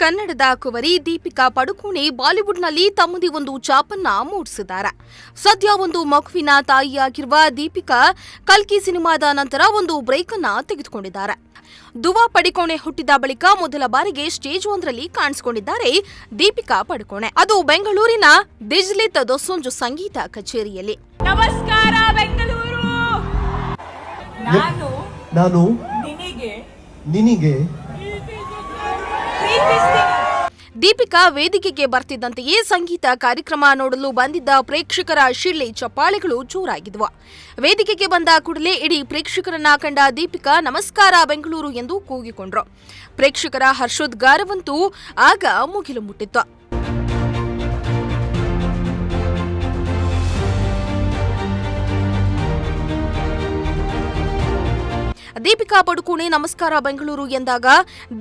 ಕನ್ನಡದ ಕುವರಿ ದೀಪಿಕಾ ಪಡುಕೋಣೆ ಬಾಲಿವುಡ್ನಲ್ಲಿ ತಮ್ಮದೇ ಒಂದು ಛಾಪನ್ನ ಮೂಡಿಸಿದ್ದಾರೆ. ಸದ್ಯ ಒಂದು ಮಗುವಿನ ತಾಯಿಯಾಗಿರುವ ದೀಪಿಕಾ ಕಲ್ಕಿ ಸಿನಿಮಾದ ನಂತರ ಒಂದು ಬ್ರೇಕ್ ಅನ್ನ ತೆಗೆದುಕೊಂಡಿದ್ದಾರೆ. ದುವಾ ಪಡುಕೋಣೆ ಹುಟ್ಟಿದ ಬಳಿಕ ಮೊದಲ ಬಾರಿಗೆ ಸ್ಟೇಜ್ ಒಂದರಲ್ಲಿ ಕಾಣಿಸಿಕೊಂಡಿದ್ದಾರೆ ದೀಪಿಕಾ ಪಡುಕೋಣೆ. ಅದು ಬೆಂಗಳೂರಿನ ದಿಜ್ಲಿತ್ ದೊಸಂಜು ಸಂಗೀತ ಕಚೇರಿಯಲ್ಲಿ. ನಮಸ್ಕಾರ ಬೆಂಗಳೂರು. ನಾನು ನಿನಗೆ ದೀಪಿಕಾ ವೇದಿಕೆಗೆ ಬರ್ತಿದ್ದಂತೆಯೇ ಸಂಗೀತ ಕಾರ್ಯಕ್ರಮ ನೋಡಲು ಬಂದಿದ್ದ ಪ್ರೇಕ್ಷಕರ ಶಿಳ್ಳೆ ಚಪ್ಪಾಳೆಗಳು ಜೋರಾಗಿದ್ವು. ವೇದಿಕೆಗೆ ಬಂದ ಕೂಡಲೇ ಇಡೀ ಪ್ರೇಕ್ಷಕರನ್ನ ಕಂಡ ದೀಪಿಕಾ ನಮಸ್ಕಾರ ಬೆಂಗಳೂರು ಎಂದು ಕೂಗಿಕೊಂಡ್ರು. ಪ್ರೇಕ್ಷಕರ ಹರ್ಷೋದ್ಗಾರವಂತೂ ಆಗ ಮುಗಿಲು ಮುಟ್ಟಿತ್ತು. ದೀಪಿಕಾ ಪಡುಕೋಣೆ ನಮಸ್ಕಾರ ಬೆಂಗಳೂರು ಎಂದಾಗ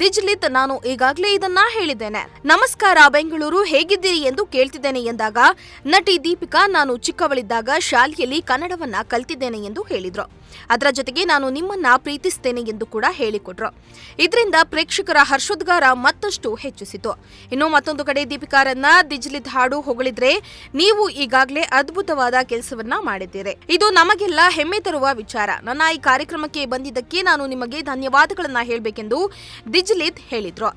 ದಿಜ್ಲಿತ್ ನಾನು ಈಗಾಗಲೇ ಇದನ್ನ ಹೇಳಿದ್ದೇನೆ, ನಮಸ್ಕಾರ ಬೆಂಗಳೂರು ಹೇಗಿದ್ದೀರಿ ಎಂದು ಕೇಳ್ತಿದ್ದೇನೆ ಎಂದಾಗ ನಟಿ ದೀಪಿಕಾ ನಾನು ಚಿಕ್ಕವಳಿದ್ದಾಗ ಶಾಲೆಯಲ್ಲಿ ಕನ್ನಡವನ್ನ ಕಲ್ತಿದ್ದೇನೆ ಎಂದು ಹೇಳಿದ್ರು. ಅದರ ಜೊತೆಗೆ ನಾನು ನಿಮ್ಮನ್ನ ಪ್ರೀತಿಸ್ತೇನೆ ಎಂದು ಕೂಡ ಹೇಳಿಕೊಟ್ರು. ಇದರಿಂದ ಪ್ರೇಕ್ಷಕರ ಹರ್ಷೋದ್ಗಾರ ಮತ್ತಷ್ಟು ಹೆಚ್ಚಿಸಿತು. ಇನ್ನು ಮತ್ತೊಂದು ಕಡೆ ದೀಪಿಕಾರನ್ನ ದಿಜ್ಲಿತ್ ಹಾಡು ಹೊಗಳಿದ್ರೆ, ನೀವು ಈಗಾಗಲೇ ಅದ್ಭುತವಾದ ಕೆಲಸವನ್ನ ಮಾಡಿದ್ದೀರಿ, ಇದು ನಮಗೆಲ್ಲ ಹೆಮ್ಮೆ ತರುವ ವಿಚಾರ, ನನ್ನ ಈ ಕಾರ್ಯಕ್ರಮಕ್ಕೆ ಬಂದಿದ್ದಕ್ಕೆ ನಾನು ನಿಮಗೆ ಧನ್ಯವಾದಗಳನ್ನ ಹೇಳಬೇಕೆಂದು ದಿಜ್ಲಿತ್ ಹೇಳಿದ್ರು.